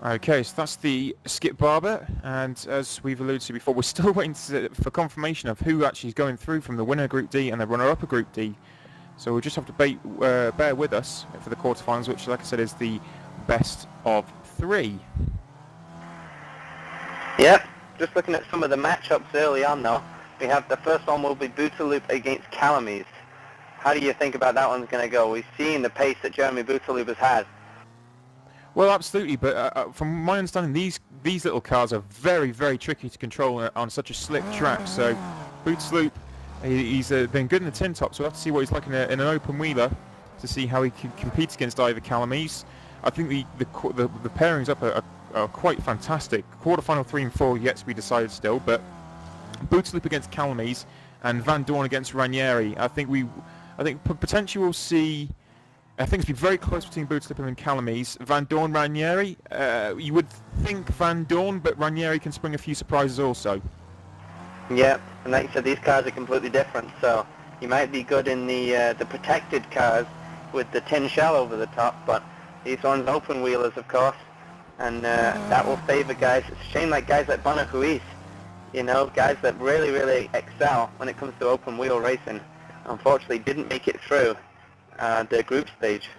Okay, so that's the Skip Barber, and as we've alluded to before, we're still waiting for confirmation of who actually is going through from the winner of Group D and the runner-up of Group D. So we'll just have to bear with us for the quarterfinals, which, like I said, is the best of 3. Yep, just looking at some of the matchups early on though, we have the first one will be Booterloop against Calamies. How do you think about that one's going to go? We've seen the pace that Jeremy Booterloop has had. Well, absolutely, but from my understanding, these little cars are very, very tricky to control on such a slick track. So, Bootsloop, he's been good in the tin top, so we'll have to see what he's like in an open wheeler to see how he can compete against either Calamies. I think the pairings up are quite fantastic. Quarterfinal 3 and 4 yet to be decided still, but Bootsloop against Calamies and Van Dorn against Ranieri. I think potentially we'll see. I think it's been very close between Bootsloop and Calamies. Van Dorn, Ranieri, you would think Van Dorn, but Ranieri can spring a few surprises also. Yeah, and like you said, these cars are completely different, so you might be good in the protected cars with the tin shell over the top, but these ones open wheelers, of course, and that will favour guys. It's a shame like guys like Bonacuis, you know, guys that really, really excel when it comes to open wheel racing, unfortunately didn't make it through the group stage.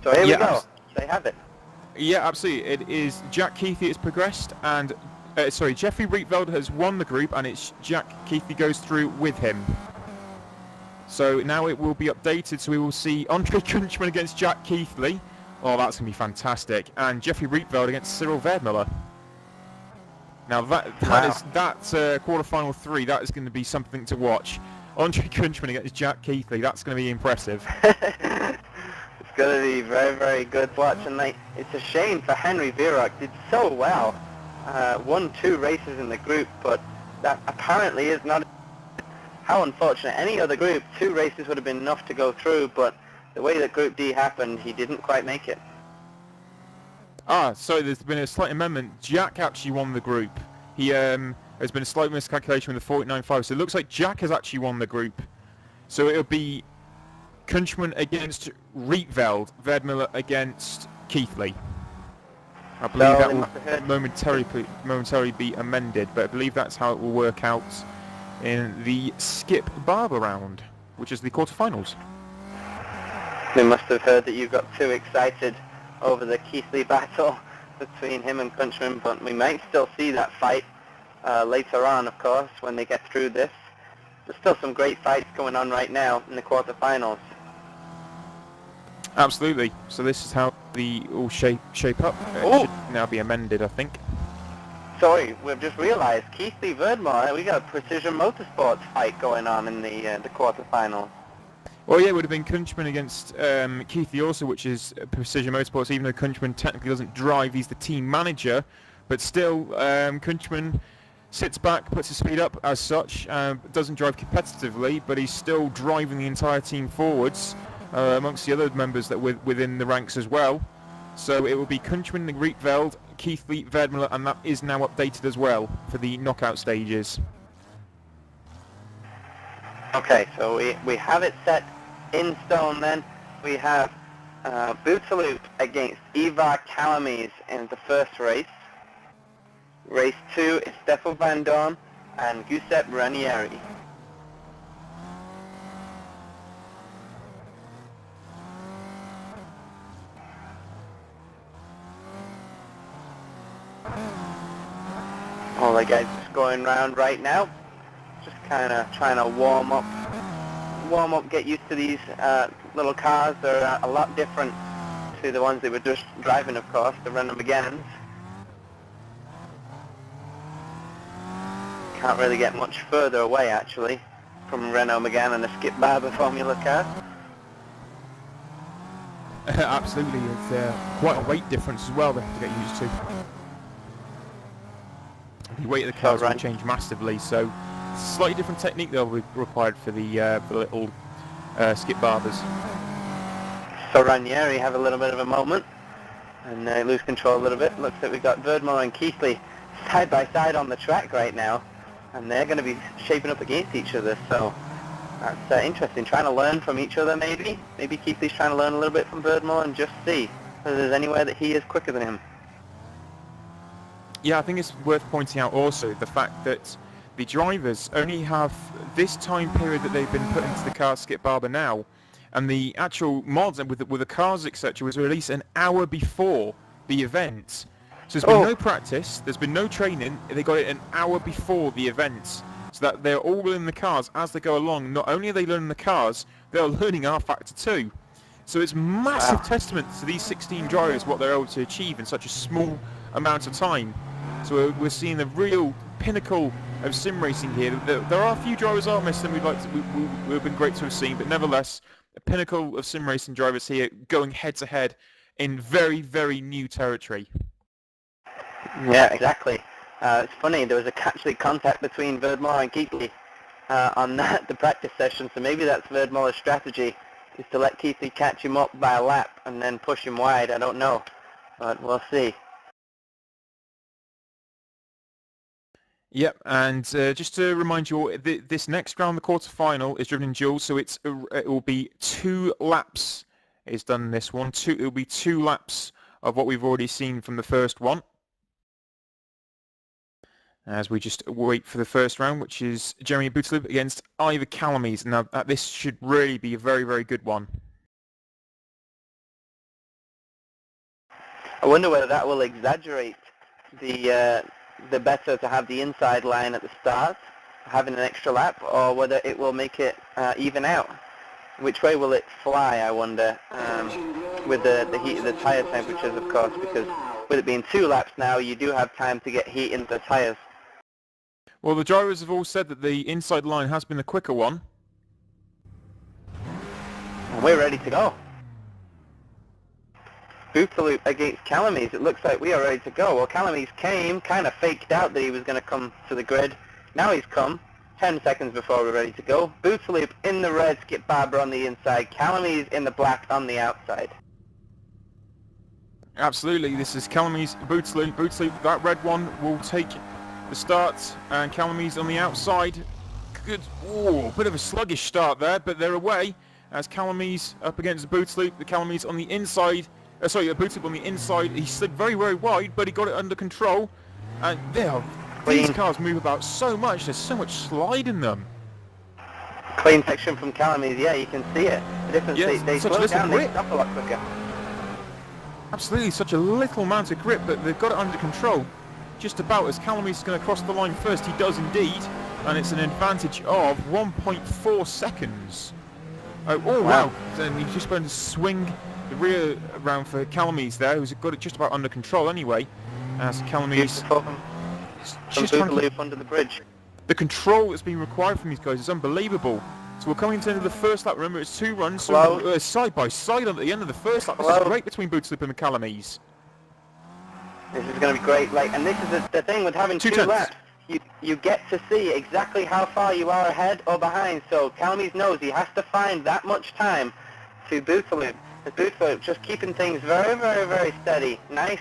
So here we go. They have it. Yeah, absolutely. It is Jack Keithley has progressed, and Jeffrey Rietveld has won the group, and it's Jack Keithley goes through with him. So now it will be updated. So we will see Andre Kunchman against Jack Keithley. Oh, that's gonna be fantastic. And Jeffrey Rietveld against Cyril Verdmuller. Now that is quarterfinal 3. That is going to be something to watch. Andre Kunchman against Jack Keithley, that's going to be impressive. It's going to be very, very good to watch, and like, it's a shame for Henry Vierock, did so well. Won 2 races in the group, but that apparently is not... How unfortunate. Any other group, 2 races would have been enough to go through, but the way that Group D happened, he didn't quite make it. So there's been a slight amendment. Jack actually won the group. He there's been a slight miscalculation with the 49.5, so it looks like Jack has actually won the group. So it'll be Kunchman against Rietveld, Verdmuller against Keithley. I believe that will momentarily be amended, but I believe that's how it will work out in the Skip Barber round, which is the quarterfinals. They must have heard that you got too excited over the Keithley battle between him and Kunchman, but we might still see that fight later on, of course, when they get through this. There's still some great fights going on right now in the quarterfinals. Absolutely. So this is how the all shape up. It should now be amended, I think. Sorry, we've just realised Keithley Verdmore. We got a Precision Motorsports fight going on in the quarterfinals. Well, yeah, it would have been Kunchman against Keithley also, which is Precision Motorsports, even though Kunchman technically doesn't drive, he's the team manager. But still, Kunchman sits back, puts his speed up as such, doesn't drive competitively, but he's still driving the entire team forwards amongst the other members that within the ranks as well. So it will be Kunchman, Rietveld, Keithley, Verdmuller, and that is now updated as well for the knockout stages. Okay, so we have it set in stone then. We have Booterloop against Ivar Calamies in the first race. Race 2 is Steffel Van Dorn and Giuseppe Ranieri. All the guys just going around right now. Just kind of trying to warm up, get used to these little cars. They're a lot different to the ones they were just driving, of course, the Renault Meganes. Can't really get much further away, actually, from Renault Megane and the Skip Barber Formula car. Absolutely, it's quite a weight difference as well they have to get used to. The weight of the cars will change massively, so slightly different technique they'll be required for the little Skip Barbers. So Ranieri have a little bit of a moment and lose control a little bit. Looks like we've got Verdmore and Keithley side by side on the track right now, and they're going to be shaping up against each other, so that's interesting. Trying to learn from each other, maybe. Maybe Keithley's trying to learn a little bit from Verdmore and just see. whether there's anywhere that he is quicker than him. Yeah, I think it's worth pointing out also the fact that the drivers only have this time period that they've been put into the car Skip Barber now, and the actual mods with the cars etc. was released an hour before the event. So there's been no practice, there's been no training. They got it an hour before the event, so that they're all in the cars as they go along. Not only are they learning the cars, they're learning rFactor 2. So it's massive testament to these 16 drivers what they're able to achieve in such a small amount of time. So we're seeing the real pinnacle of sim racing here. There are a few drivers are missing we'd have been great to have seen, but nevertheless, a pinnacle of sim racing drivers here going head to head in very, very new territory. Yeah, exactly. It's funny, there was actually contact between Verdmore and Keithley on the practice session, so maybe that's Verdmore's strategy, is to let Keithley catch him up by a lap and then push him wide. I don't know, but we'll see. Yep, and just to remind you all, this next round, the quarterfinal, is driven in duels, so it will be 2 laps is done in this one. It will be 2 laps of what we've already seen from the first one. As we just wait for the first round, which is Jeremy Bootsloop against Ivor Calamies. Now, this should really be a very, very good one. I wonder whether that will exaggerate the better to have the inside line at the start, having an extra lap, or whether it will make it even out. Which way will it fly, I wonder, with the heat of the tyre temperatures, of course, because with it being 2 laps now, you do have time to get heat into the tyres. Well, the drivers have all said that the inside line has been the quicker one. And we're ready to go. Bootsloop against Calamies. It looks like we are ready to go. Well, Calamies came, kind of faked out that he was going to come to the grid. Now he's come, 10 seconds before we're ready to go. Bootsloop in the red, Skip Barber on the inside, Calamies in the black on the outside. Absolutely, this is Calamies, Bootsloop. Bootsloop, that red one will take the start, and Calamies on the outside. Good, bit of a sluggish start there, but they're away as Calamies up against Bootsloop. The Calamies on the inside, Bootsloop on the inside. He slid very, very wide, but he got it under control. And these cars move about so much. There's so much slide in them. Clean section from Calamies. Yeah, you can see it. The difference, they slow down, they stop a lot quicker. Absolutely, such a little amount of grip, but they've got it under control. Just about as Calamies is going to cross the line first. He does indeed, and it's an advantage of 1.4 seconds. Wow. And he's just going to swing the rear around for Calamies there, who's got it just about under control anyway. As Calamies just trying to loop under the bridge. The control that's being required from these guys is unbelievable. So we're coming into the first lap. Remember, it's 2 runs, so side by side at the end of the first lap. This is great between Bootsloop and the Calamies. This is going to be great, and this is the thing with having 2 laps. You get to see exactly how far you are ahead or behind, so Calamies knows he has to find that much time to Bootsloop. Bootsloop just keeping things very, very, very steady. Nice,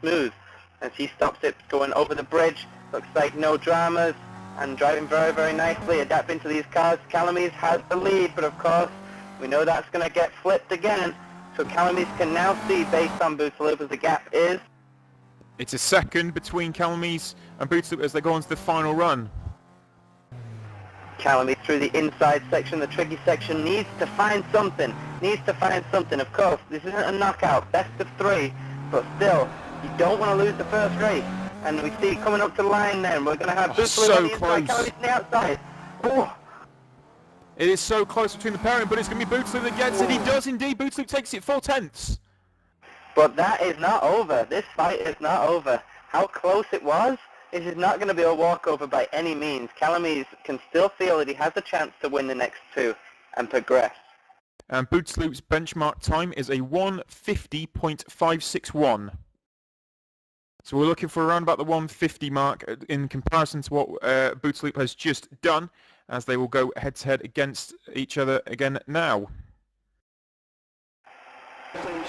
smooth. As he stops it going over the bridge, looks like no dramas, and driving very, very nicely, adapting to these cars. Calamies has the lead, but of course, we know that's going to get flipped again, so Calamies can now see, based on Bootsloop, as the gap is. It's a second between Calamies and Bootsloop as they go on to the final run. Calamies through the inside section, the tricky section, needs to find something. Of course, this isn't a knockout, best of 3, but still, you don't want to lose the first race. And we see coming up to the line then, we're going to have Bootsloop on the inside, Calamies on the outside. It is so close between the pairing, but it's going to be Bootsloop that gets it. He does indeed. Bootsloop takes it 4 tenths. But that is not over. This fight is not over. How close it was, this is not going to be a walkover by any means. Calamies can still feel that he has a chance to win the next 2 and progress. And Bootsloop's benchmark time is a 1:50.561. So we're looking for around about the 1:50 mark in comparison to what Bootsloop has just done, as they will go head-to-head against each other again now.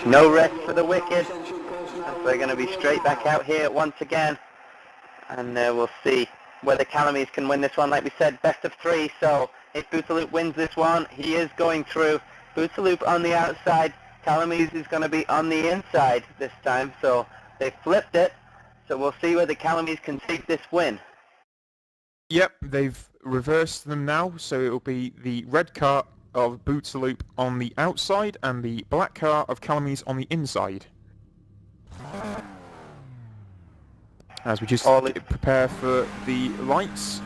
No rest for the wicked, as we're going to be straight back out here once again, and we'll see whether Calamies can win this one. Like we said, best of 3, so if Bootsloop wins this one, he is going through. Bootsloop on the outside, Calamise is going to be on the inside this time, so they flipped it. So we'll see whether Calamise can take this win. Yep, they've reversed them now, so it'll be the red car of Bootsaloop on the outside and the black car of Calamise on the inside. As we just prepare for the lights,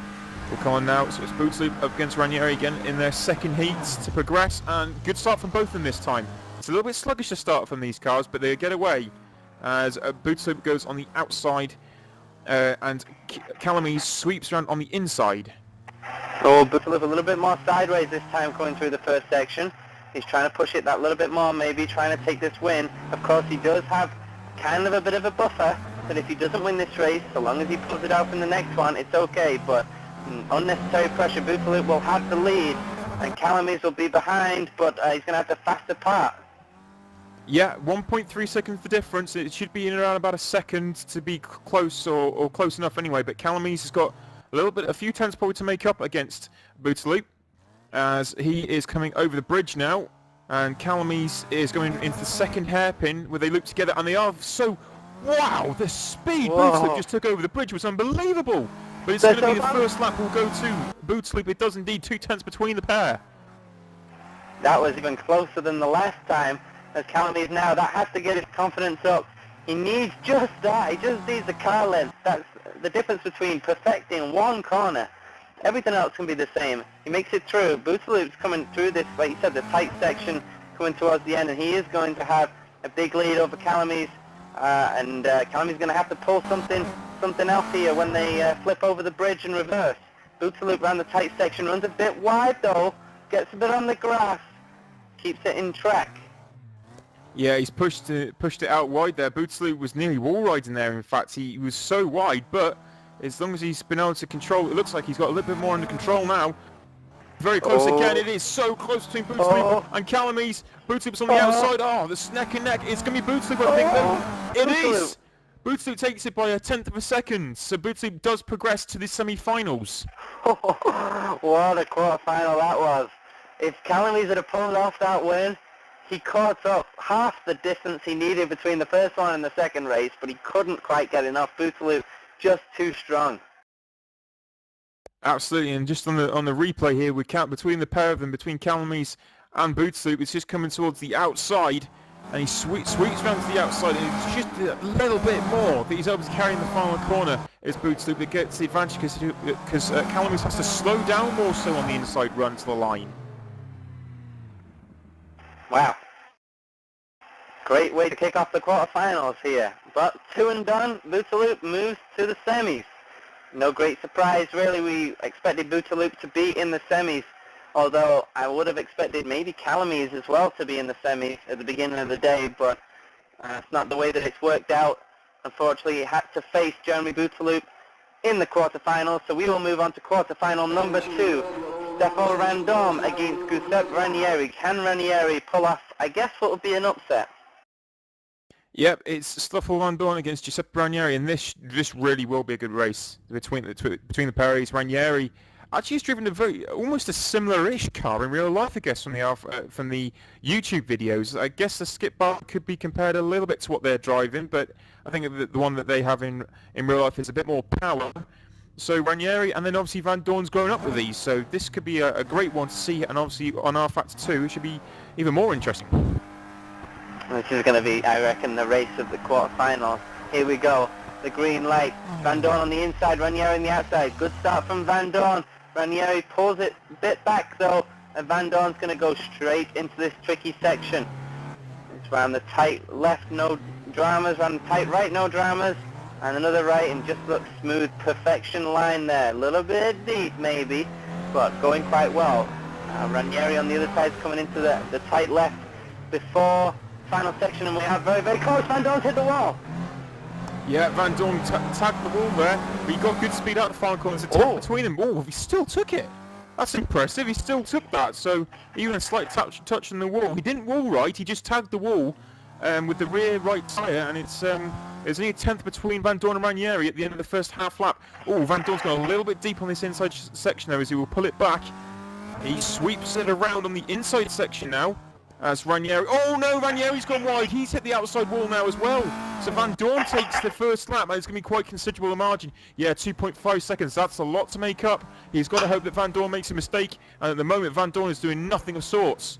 will come on now. So it's Bootsaloop up against Ranieri again in their second heats to progress, and good start from both of them this time. It's a little bit sluggish to start from these cars, but they get away as Bootsaloop goes on the outside and Calamise sweeps around on the inside. Oh, Bootsaloop a little bit more sideways this time going through the first section. He's trying to push it that little bit more, maybe trying to take this win. Of course, he does have kind of a bit of a buffer, that if he doesn't win this race, so long as he pulls it out in the next one, it's okay. But unnecessary pressure, Bootsaloop will have the lead, and Calamise will be behind, but he's going to have to fast apart. Yeah, 1.3 seconds the difference. It should be in around about a second to be close or close enough anyway, but Calamise has got a few tenths probably to make up against Bootsaloop, as he is coming over the bridge now, and Calamise is going into the second hairpin where they loop together, and they are so... Wow, the speed Bootsaloop just took over the bridge was unbelievable! But it's going to be the first lap will go to Bootsaloop. It does indeed 2 tenths between the pair. That was even closer than the last time, as Calamise now, that has to get his confidence up. He needs just that, he just needs the car length. That's the difference between perfecting one corner. Everything else can be the same. He makes it through. Bootsaloop's coming through this, like you said, the tight section coming towards the end, and he is going to have a big lead over Calamise. And Calamise is going to have to pull something else here when they flip over the bridge and reverse. Bootsaloop around the tight section, runs a bit wide though, gets a bit on the grass, keeps it in track. Yeah, he's pushed it out wide there. Bootsaloop was nearly wall riding there, in fact. He was so wide, but as long as he's been able to control, it looks like he's got a little bit more under control now. Very close again, it is so close between Bootsaloop and Calamise. Bootsaloop's on the outside, this neck and neck, it's going to be Bootsaloop, I think. It is! Bootsaloop takes it by 1/10 of a second, so Bootsaloop does progress to the semi-finals. What a quarter-final that was. If Calamise had pulled off that win, he caught up half the distance he needed between the first one and the second race, but he couldn't quite get enough. Bootsaloop just too strong. Absolutely, and just on the replay here, we count between the pair of them, between Calamise and Bootsaloop, it's just coming towards the outside, and he sweeps around to the outside, and it's just a little bit more that he's able to carry in the final corner as Bootsaloop that gets the advantage because Calamise has to slow down more so on the inside run to the line. Wow. Great way to kick off the quarterfinals here. But 2 and done, Bootsaloop moves to the semis. No great surprise really, we expected Bootsaloop to be in the semis, although I would have expected maybe Calamise as well to be in the semis at the beginning of the day, but it's not the way that it's worked out. Unfortunately, he had to face Jeremy Bootsaloop in the quarterfinals, so we will move on to quarterfinal number 2. Stefano Random against Giuseppe Ranieri. Can Ranieri pull off, I guess, what would be an upset? Yep, it's Stefano Random against Giuseppe Ranieri, and this really will be a good race between the pairs. Ranieri actually has driven almost a similar-ish car in real life, I guess, from the YouTube videos. I guess the skip bar could be compared a little bit to what they're driving, but I think the one that they have in real life is a bit more power. So Ranieri, and then obviously Van Dorn's growing up with these, so this could be a great one to see, and obviously on rFactor 2 it should be even more interesting. This is going to be, I reckon, the race of the quarterfinals. Here we go, the green light. Van Dorn on the inside, Ranieri on the outside. Good start from Van Dorn. Ranieri pulls it a bit back though, and Van Dorn's going to go straight into this tricky section. It's round the tight left, no dramas, round the tight right, no dramas. And another right, and just looks smooth, perfection line there. A little bit deep maybe, but going quite well. Ranieri on the other side is coming into the tight left before final section, and we have very, very close. Van Dorn's hit the wall. Yeah, Van Dorn tagged the wall there, but he got good speed out the final corner. There's a tap between them. Oh, he still took it. That's impressive. He still took that. So even a slight touch on the wall. He didn't wall right. He just tagged the wall with the rear right tyre, and it's only a 1/10 between Van Dorn and Ranieri at the end of the first half lap. Oh, Van Dorn's gone a little bit deep on this inside section there as he will pull it back. He sweeps it around on the inside section now. as Ranieri. Oh no, Ranieri's gone wide. He's hit the outside wall now as well. So Van Dorn takes the first lap, and it's going to be quite considerable a margin. Yeah, 2.5 seconds. That's a lot to make up. He's got to hope that Van Dorn makes a mistake, and at the moment Van Dorn is doing nothing of sorts.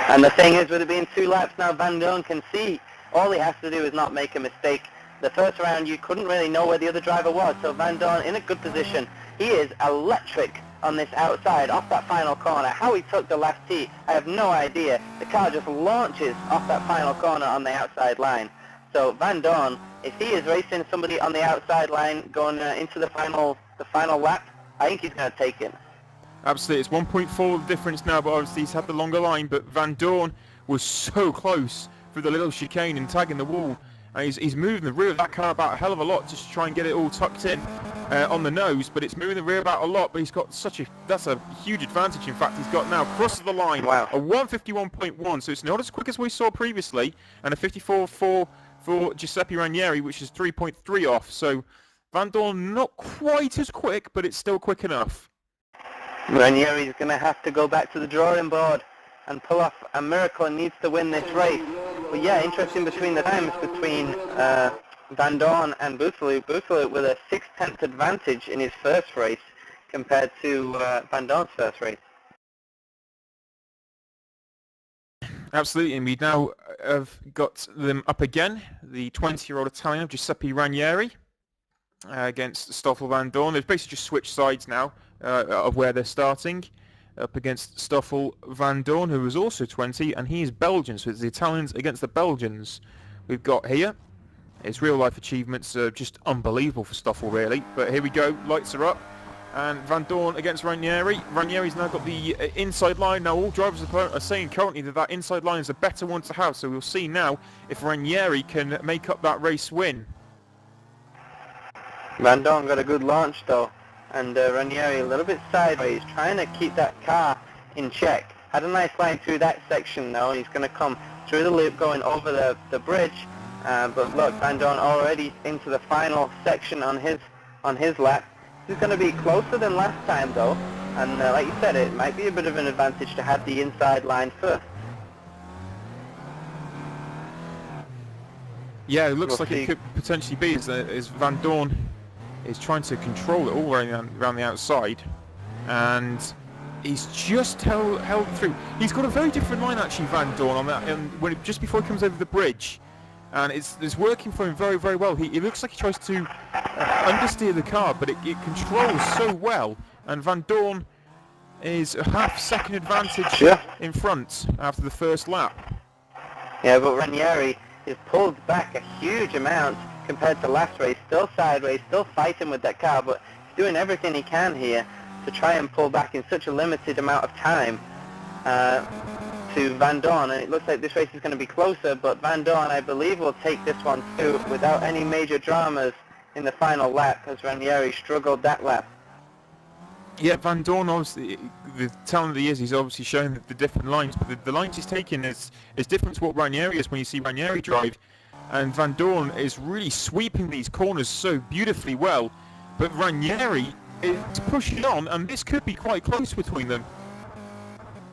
And the thing is, with it being 2 laps now, Van Dorn can see. All he has to do is not make a mistake. The first round, you couldn't really know where the other driver was, so Van Dorn in a good position. He is electric on this outside, off that final corner. How he took the last tee, I have no idea. The car just launches off that final corner on the outside line. So Van Dorn, if he is racing somebody on the outside line going into the final lap, I think he's going to take it. Absolutely, it's 1.4 difference now, but obviously he's had the longer line, but Van Dorn was so close through the little chicane and tagging the wall. And he's moving the rear of that car about a hell of a lot just to try and get it all tucked in on the nose, but it's moving the rear about a lot, but he's got that's a huge advantage. In fact, he's got now crosses the line. Wow. A 151.1, so it's not as quick as we saw previously, and a 54.4 for Giuseppe Ranieri, which is 3.3 off. So Van Dorn not quite as quick, but it's still quick enough. Ranieri's going to have to go back to the drawing board and pull off a miracle and needs to win this race. But yeah, interesting between the times between Van Dorn and Boutaloop. Boutaloop with a 6/10 advantage in his first race compared to Van Dorn's first race. Absolutely, and we now have got them up again. The 20-year-old Italian, Giuseppe Ranieri, against Stoffel Van Dorn. They've basically just switched sides now of where they're starting. Up against Stoffel Van Dorn, who is also 20, and he is Belgian, so it's the Italians against the Belgians. We've got here, his real-life achievements are just unbelievable for Stoffel, really. But here we go, lights are up, and Van Dorn against Ranieri. Ranieri's now got the inside line. Now all drivers are saying currently that inside line is a better one to have, so we'll see now if Ranieri can make up that race win. Van Dorn got a good launch though, and Ranieri a little bit sideways, trying to keep that car in check. Had a nice line through that section though. He's going to come through the loop going over the bridge, but look, Van Dorn already into the final section on his lap. He's going to be closer than last time though, and like you said, it might be a bit of an advantage to have the inside line first. Yeah, it looks like it could potentially be as Van Dorn is trying to control it all around the outside, and he's just held through. He's got a very different line actually, Van Dorn, on that, and just before he comes over the bridge, and it's working for him very, very well. He looks like he tries to understeer the car, but it controls so well, and Van Dorn is a half-second advantage in front after the first lap. Yeah, but Ranieri is pulled back a huge amount compared to last race, still sideways, still fighting with that car, but he's doing everything he can here to try and pull back in such a limited amount of time to Van Dorn, and it looks like this race is going to be closer, but Van Dorn, I believe, will take this one too without any major dramas in the final lap, because Ranieri struggled that lap. Yeah, Van Dorn, obviously, the talent that he is, he's obviously shown the different lines, but the lines he's taking is different to what Ranieri is when you see Ranieri drive. And Van Dorn is really sweeping these corners so beautifully well, but Ranieri is pushing on, and this could be quite close between them.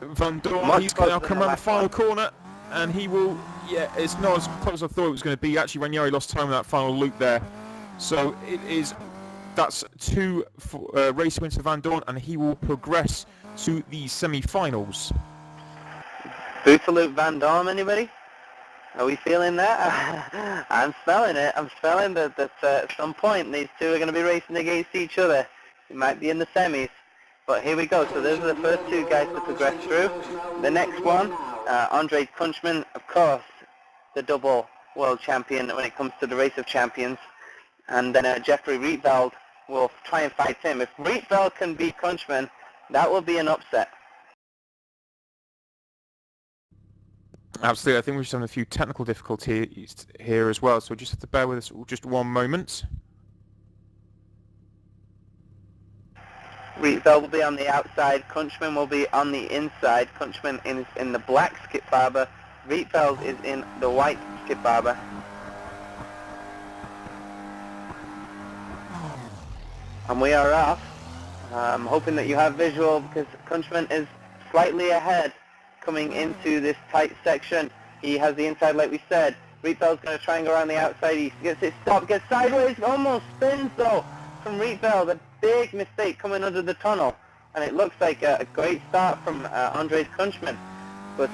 Van Dorn, he's going to come around the final corner, and he will, yeah, it's not as close as I thought it was going to be. Actually, Ranieri lost time in that final loop there. So that's 2 race wins for Van Dorn, and he will progress to the semi-finals. Boutaloop Van Dorn, anybody? Are we feeling that? I'm smelling it. I'm smelling that at some point these two are going to be racing against each other. It might be in the semis. But here we go. So those are the first 2 guys to progress through. The next one, Andre Kunchman, of course, the double world champion when it comes to the race of champions. And then Jeffrey Rietveld will try and fight him. If Rietveld can beat Kunchman, that will be an upset. Absolutely, I think we're just having a few technical difficulties here as well, so just have to bear with us just one moment. Rietveld will be on the outside, Kunchman will be on the inside. Kunchman is in the black skip barber, Rietveld is in the white skip barber. And we are off. I'm hoping that you have visual because Kunchman is slightly ahead. coming into this tight section. He has the inside like we said. Rietveld's going to try and go around the outside. He gets it stopped, gets sideways, almost spins though from Rietveld. A big mistake coming under the tunnel. And it looks like a great start from Andres Kunchman. But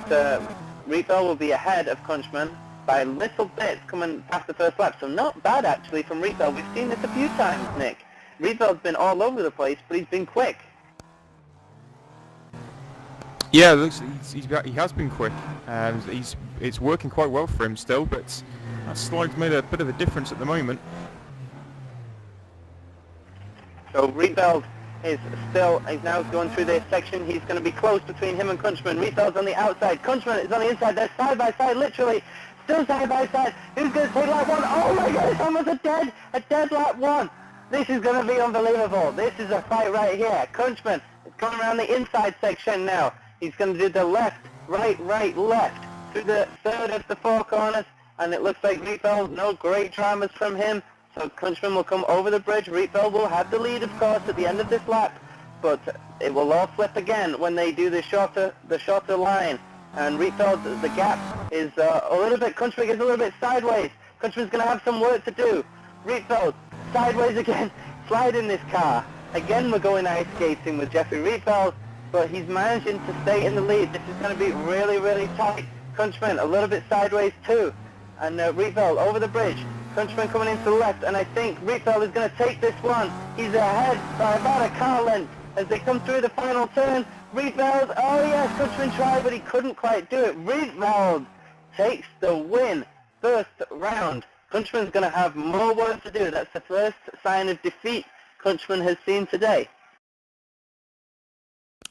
Rietveld will be ahead of Kunchman by little bits coming past the first lap. So not bad actually from Rietveld. We've seen this a few times, Nick. Rietveld's been all over the place, but he's been quick. Yeah, it looks, he has been quick. It's working quite well for him still, but that slide's made a bit of a difference at the moment. So Rietveld is now going through this section. He's going to be close between him and Kunchman. Rietveld's on the outside. Kunchman is on the inside. They're side by side, literally. Still side by side. Who's going to take lap one? Oh my God, it's almost a dead lap one. This is going to be unbelievable. This is a fight right here. Kunchman is going around the inside section now. He's going to do the left, right, left through the third of the four corners. And it looks like Rietveld, no great dramas from him. So Kunchman will come over the bridge. Rietveld will have the lead, of course, at the end of this lap. But it will all flip again when they do the shorter line. And Rietveld, the gap is a little bit, Kunchman is a little bit sideways. Kunchman's going to have some work to do. Rietveld, sideways again, sliding this car. Again, we're going ice skating with Jeffrey Rietveld, but he's managing to stay in the lead. This is going to be really, really tight. Kunchman, a little bit sideways too. And Rietveld over the bridge. Kunchman coming into the left, and I think Rietveld is going to take this one. He's ahead by about a car length as they come through the final turn. Rietveld, oh yes, Kunchman tried, but he couldn't quite do it. Rietveld takes the win. First round. Kunchman's going to have more work to do. That's the first sign of defeat Kunchman has seen today.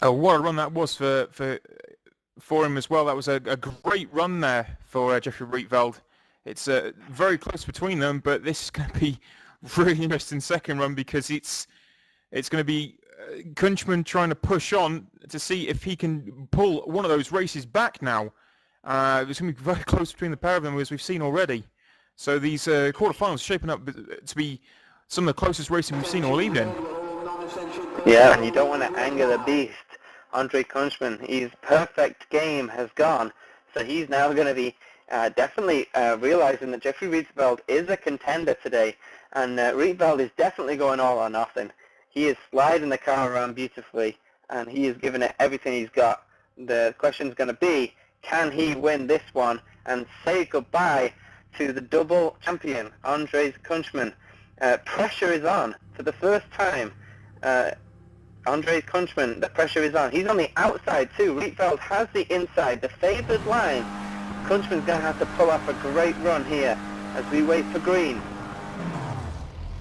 Oh, what a run that was for him as well. That was a great run there for Jeffrey Rietveld. It's very close between them, but this is going to be really interesting second run because it's going to be Kunchman trying to push on to see if he can pull one of those races back now. It's going to be very close between the pair of them, as we've seen already. So these quarterfinals are shaping up to be some of the closest racing we've seen all evening. Yeah, and you don't want to anger the beast. Andre Kunchman, his perfect game has gone, so he's now going to be definitely realizing that Jeffrey Rietveld is a contender today, and Rietveld is definitely going all or nothing. He is sliding the car around beautifully, and he is giving it everything he's got. The question is going to be, can he win this one and say goodbye to the double champion, Andres Kunchman? Pressure is on for the first time. Andres Kunchman, the pressure is on. He's on the outside too. Rietveld has the inside, the favored line. Kunchman's going to have to pull off a great run here as we wait for green.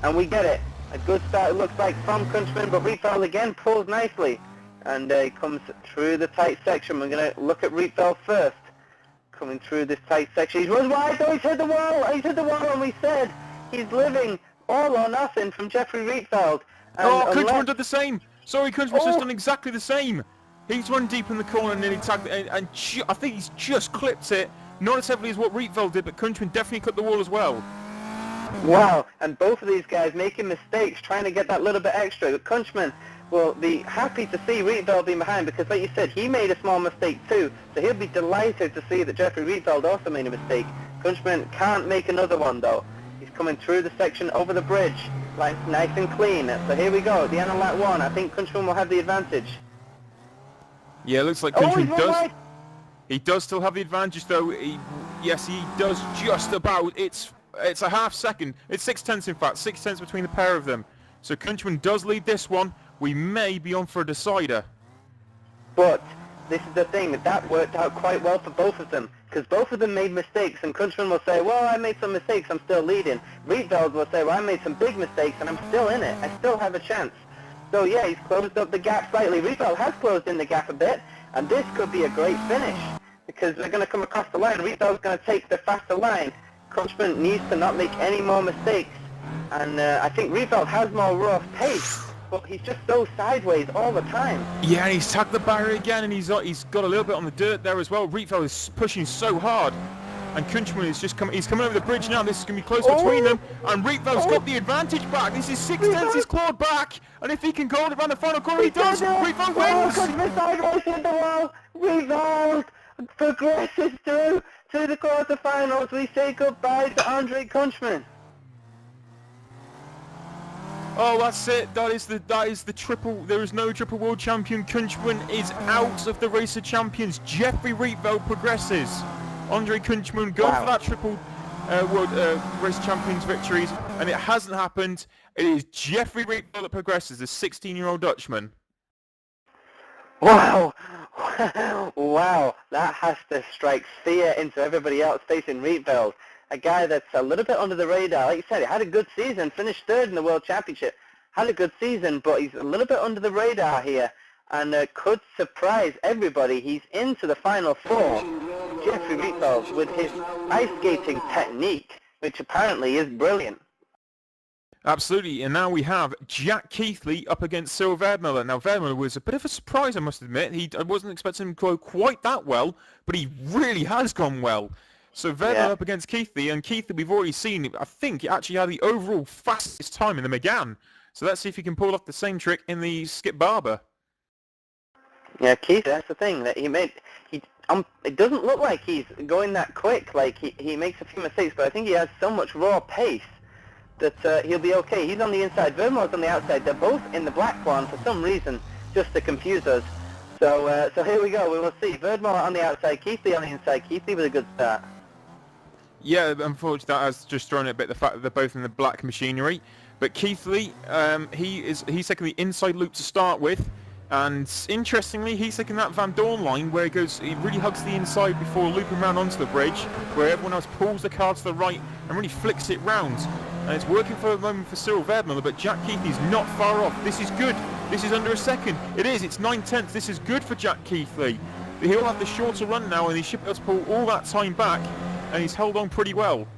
And we get it. A good start it looks like from Kunchman, but Rietveld again pulls nicely. And he comes through the tight section. We're going to look at Rietveld first. Coming through this tight section. He runs wide, though he's hit the wall. He's hit the wall, and we said he's living all or nothing from Jeffrey Rietveld. Kunchman did the same. Sorry, Kunchman's just done exactly the same. He's run deep in the corner and nearly tagged it, and I think he's just clipped it. Not as heavily as what Rietveld did, but Kunchman definitely clipped the wall as well. Wow, and both of these guys making mistakes, trying to get that little bit extra. But Kunchman will be happy to see Rietveld being behind because, like you said, he made a small mistake too. So he'll be delighted to see that Jeffrey Rietveld also made a mistake. Kunchman can't make another one though. He's coming through the section over the bridge, like nice and clean. So here we go, at the end of lap one. I think Kunchman will have the advantage. Yeah, it looks like Kunchman does. He does still have the advantage though. Yes, he does just about. It's a half second. It's 6/10 in fact. 6/10 between the pair of them. So Kunchman does lead this one. We may be on for a decider. But this is the thing, that worked out quite well for both of them, because both of them made mistakes, and Kunchman will say, well, I made some mistakes, I'm still leading. Rietveld will say, well, I made some big mistakes, and I'm still in it. I still have a chance. So yeah, he's closed up the gap slightly. Rietveld has closed in the gap a bit, and this could be a great finish, because they're going to come across the line. Rietveld's going to take the faster line. Kunchman needs to not make any more mistakes, and I think Rietveld has more raw pace, but he's just so sideways all the time. Yeah, and he's tagged the barrier again, and he's got a little bit on the dirt there as well. Rietveld is pushing so hard. and Kunchman is just coming. He's coming over the bridge now. This is going to be close between them, and Rietveld got the advantage back. This is 6/10. He's clawed back, and if he can go around the final corner, he does. Rietveld wins. Kunchman sideways in the wall. Rietveld progresses through to the quarterfinals. We say goodbye to Andre Kunchman. Oh, that's it. That is the triple. There is no triple world champion. Kunchman is out of the race of champions. Jeffrey Rietveld progresses. Andre Kunchman goes for that triple world race champions victories, and it hasn't happened. It is Jeffrey Rietveld that progresses, the 16-year-old Dutchman. Wow. Wow. That has to strike fear into everybody else facing Rietveld. A guy that's a little bit under the radar. Like you said, he had a good season, finished third in the World Championship. Had a good season, but he's a little bit under the radar here and could surprise everybody. He's into the Final Four. Jeffrey Rietveld with his ice skating technique, which apparently is brilliant. Absolutely, and now we have Jack Keithley up against Cyril Verdmüller. Now, Verdmüller was a bit of a surprise, I must admit. I wasn't expecting him to go quite that well, but he really has gone well. So Verdmüller up against Keithley, and Keithley we've already seen, I think, actually had the overall fastest time in the Megane. So let's see if he can pull off the same trick in the Skip Barber. Yeah, Keith, that's the thing that he made. It doesn't look like he's going that quick. Like he makes a few mistakes, but I think he has so much raw pace that he'll be okay. He's on the inside. Vermeule's on the outside. They're both in the black one for some reason, just to confuse us. So here we go. We will see. Verdmüller on the outside, Keithley on the inside. Keithley with a good start. Yeah, unfortunately that has just thrown it a bit, the fact that they're both in the black machinery. But Keithley, he's taking the inside loop to start with, and interestingly, he's taking that Van Dorn line where he really hugs the inside before looping around onto the bridge, where everyone else pulls the car to the right and really flicks it round. And it's working for the moment for Cyril Verdmüller, but Jack Keithley's not far off. This is good. This is under a second. It is. It's 9/10. This is good for Jack Keithley. He'll have the shorter run now, and he should be able to pull all that time back, and he's held on pretty well.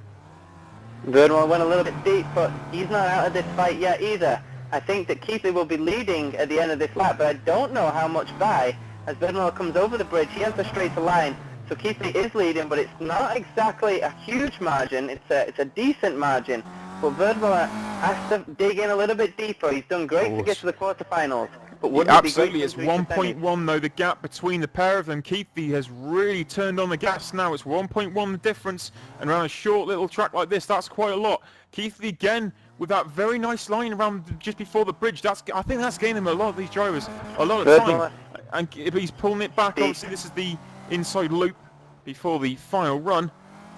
Verdmüller went a little bit deep, but he's not out of this fight yet either. I think that Keithley will be leading at the end of this lap, but I don't know how much by. As Verdmüller comes over the bridge, he has a straighter line, so Keithley is leading, but it's not exactly a huge margin. It's a decent margin, but Verdmüller has to dig in a little bit deeper. He's done great to get to the quarterfinals. But absolutely, it's 1.1 though, the gap between the pair of them. Keithley has really turned on the gas now. It's 1.1 the difference, and around a short little track like this, that's quite a lot. Keithley again with that very nice line around just before the bridge. I think that's gaining him a lot of these drivers a lot of time. And he's pulling it back. Obviously, this is the inside loop before the final run,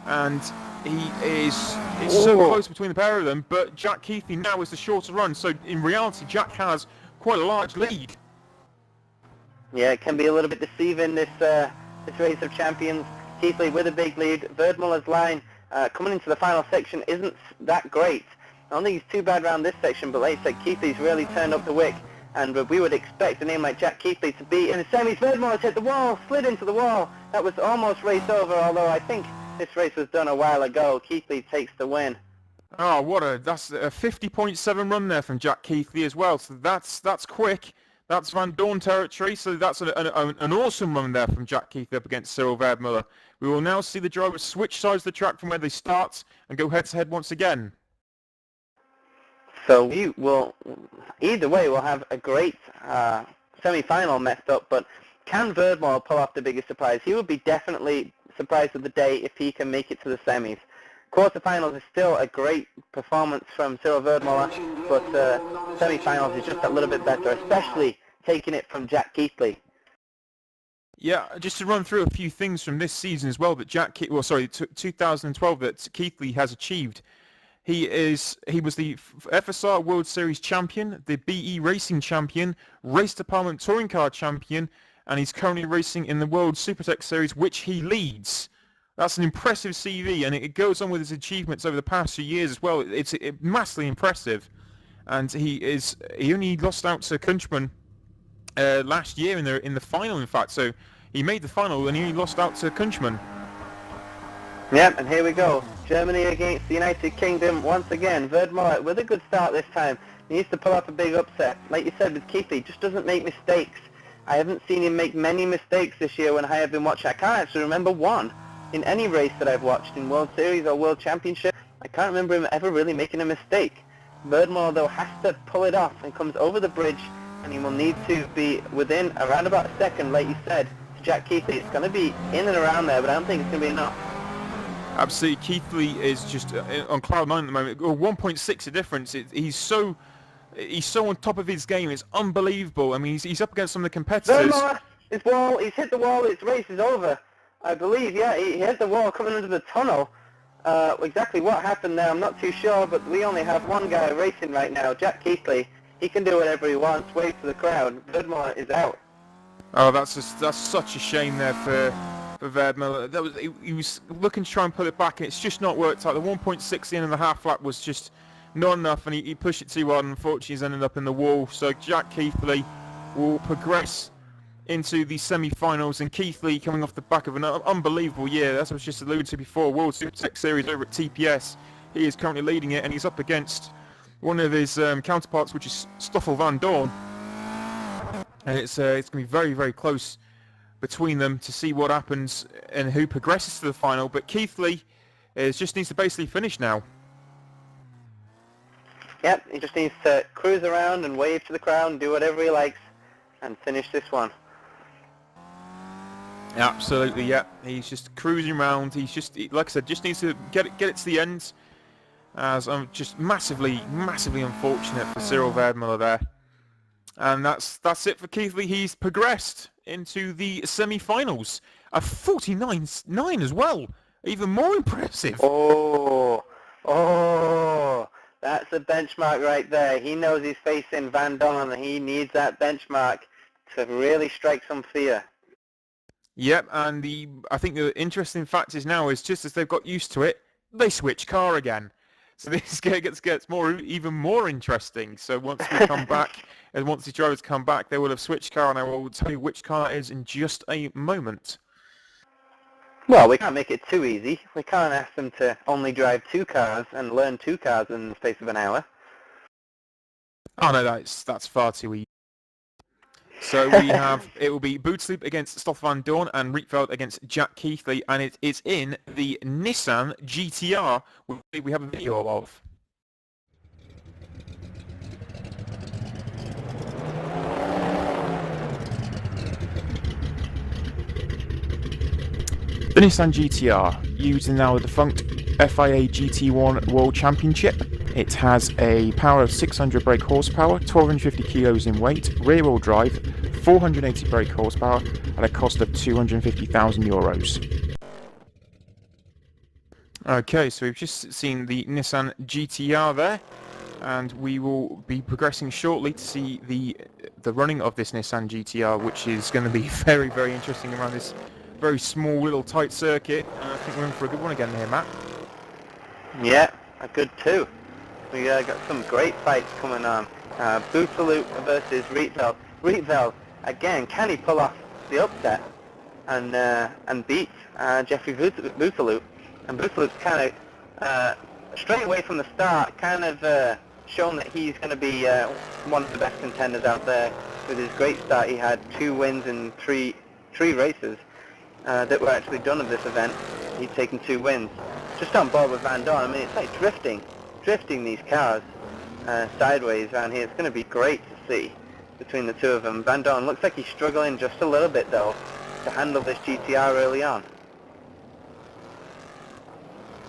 and it's so close between the pair of them. But Jack Keithley now is the shorter run. So in reality, Jack has quite a large lead. Yeah, it can be a little bit deceiving, this race of champions. Keithley with a big lead. Verdmüller's line coming into the final section isn't that great. I don't think he's too bad around this section, but like I said, Keithley's really turned up the wick, and we would expect a name like Jack Keithley to be in the semis. Verdmüller's hit the wall, slid into the wall. That was almost race over, although I think this race was done a while ago. Keithley takes the win. Oh, that's a 50.7 run there from Jack Keithley as well. So that's quick. That's Van Dorn territory. So that's an awesome run there from Jack Keithley up against Cyril Verdmüller. We will now see the drivers switch sides of the track from where they start and go head-to-head once again. So we will, either way, we'll have a great semi-final messed up. But can Verdmüller pull off the biggest surprise? He would be definitely surprise of the day if he can make it to the semis. Quarterfinals is still a great performance from Cyril Verdmüller, but semi-finals is just a little bit better, especially taking it from Jack Keithley. Yeah, just to run through a few things from this season as well that 2012 that Keithley has achieved. He was the FSR World Series champion, the BE Racing champion, Race Department Touring Car champion, and he's currently racing in the World Supertech Series, which he leads. That's an impressive CV, and it goes on with his achievements over the past few years as well. It's massively impressive, and he only lost out to Kunchman last year in the final, in fact. So he made the final, and he only lost out to Kunchman. Yep, and here we go. Germany against the United Kingdom once again. Verdmüller with a good start this time. He needs to pull off a big upset. Like you said with Keithley, just doesn't make mistakes. I haven't seen him make many mistakes this year when I have been watching. I can't actually remember one. in any race that I've watched in World Series or World Championship, I can't remember him ever really making a mistake. Birdmore, though, has to pull it off and comes over the bridge, and he will need to be within around about a second, like you said, to Jack Keithley. It's going to be in and around there, but I don't think it's going to be enough. Absolutely, Keithley is just on cloud nine at the moment. 1.6 a difference. He's so on top of his game. It's unbelievable. I mean, he's up against some of the competitors. Birdmore, his wall, he's hit the wall. His race is over, I believe. Yeah, he hit the wall coming into the tunnel. Exactly what happened there, I'm not too sure, but we only have one guy racing right now, Jack Keithley. He can do whatever he wants, wave to the crowd. Birdmore is out. Oh, that's such a shame there for Verdmiller. He was looking to try and pull it back, and it's just not worked out. The 1.6 in the half lap was just not enough, and he pushed it too hard, and unfortunately he's ended up in the wall. So Jack Keithley will progress into the semi-finals, and Keithley coming off the back of an unbelievable year. As I was just alluded to before, World Super Tech Series over at TPS. He is currently leading it, and he's up against one of his counterparts, which is Stoffel van Dorn. And it's going to be very, very close between them to see what happens and who progresses to the final. But Keithley just needs to basically finish now. Yep, he just needs to cruise around and wave to the crowd and do whatever he likes and finish this one. Absolutely, yeah. He's just cruising around. He's just, like I said, just needs to get it to the end. As I'm just massively unfortunate for Cyril Verdmiller there. And that's it for Keithley. He's progressed into the semi-finals. A 49.9 as well. Even more impressive. Oh, that's a benchmark right there. He knows he's facing Van Dorn, and he needs that benchmark to really strike some fear. Yep, and I think the interesting fact is now is just as they've got used to it, they switch car again. So this gets even more interesting. So once we come back, and once the drivers come back, they will have switched car, and I will tell you which car it is in just a moment. Well, we can't make it too easy. We can't ask them to only drive two cars and learn two cars in the space of an hour. Oh no, that's far too easy. So we have, it will be Bootsloop against Stoffel van Dorn and Rietveld against Jack Keithley, and it is in the Nissan GTR we have a video of. The Nissan GTR, using now the defunct FIA GT1 World Championship. It has a power of 600 brake horsepower, 1250 kilos in weight, rear-wheel drive, 480 brake horsepower, at a cost of €250,000. Okay, so we've just seen the Nissan GTR there, and we will be progressing shortly to see the running of this Nissan GTR, which is going to be very, very interesting around this very small, little, tight circuit. And I think we're in for a good one again here, Matt. Yeah, a good two. We got some great fights coming on. Bootsaloop versus Rietveld. Rietveld, again, can he pull off the upset and beat Jeffrey Bootsaloop? And Bootsaloop's kind of, straight away from the start, kind of shown that he's going to be one of the best contenders out there. With his great start, he had 2 wins in three races that were actually done at this event. He'd taken 2 wins. Just on board with Van Dorn. I mean, it's like drifting these cars sideways around here. It's going to be great to see between the two of them. Van Dorn looks like he's struggling just a little bit, though, to handle this GTR early on.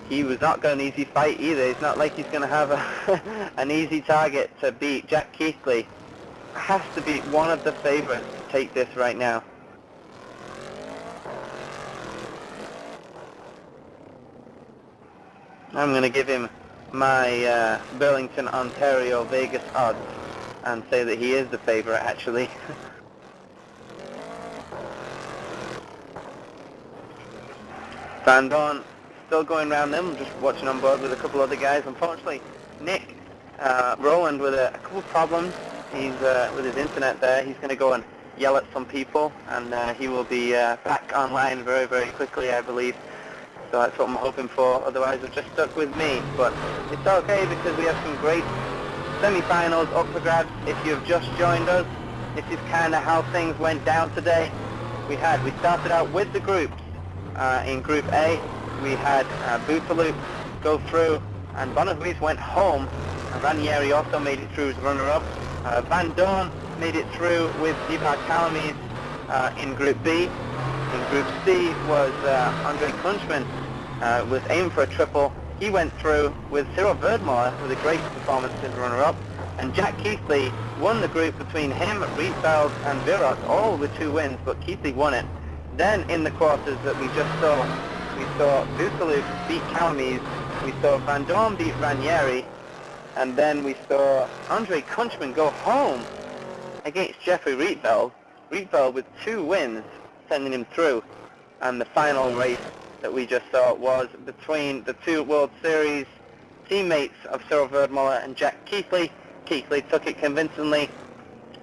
He was not got an easy fight either. It's not like he's going to have an easy target to beat. Jack Keithley has to be one of the favorites to take this right now. I'm going to give him my Burlington, Ontario, Vegas odds and say that he is the favorite, actually. Van Dorn still going around them, just watching on board with a couple other guys. Unfortunately, Nick Rowland with a couple of problems. He's with his internet there. He's going to go and yell at some people, and he will be back online very, very quickly, I believe. So that's what I'm hoping for. Otherwise, it's just stuck with me. But it's okay because we have some great semi-finals up for grabs. If you've just joined us, this is kind of how things went down today. We started out with the groups. In Group A, we had Boothaloop go through, and Bonavise went home. Ranieri also made it through as runner-up. Van Dorn made it through with Ivar Calamies in Group B. In Group C was Andre Kunchman was aiming for a triple. He went through with Cyril Verdmore with a great performance as runner-up. And Jack Keithley won the group between him, Rietveld and Virot, all with 2 wins, but Keithley won it. Then in the quarters that we just saw, we saw Boothaloop beat Calamies, we saw Van Dorn beat Ranieri, and then we saw Andre Kunchman go home against Jeffrey Rietveld. Rietveld with 2 wins, sending him through. And the final race that we just saw was between the 2 World Series teammates of Cyril Verdmuller and Jack Keithley. Keithley took it convincingly.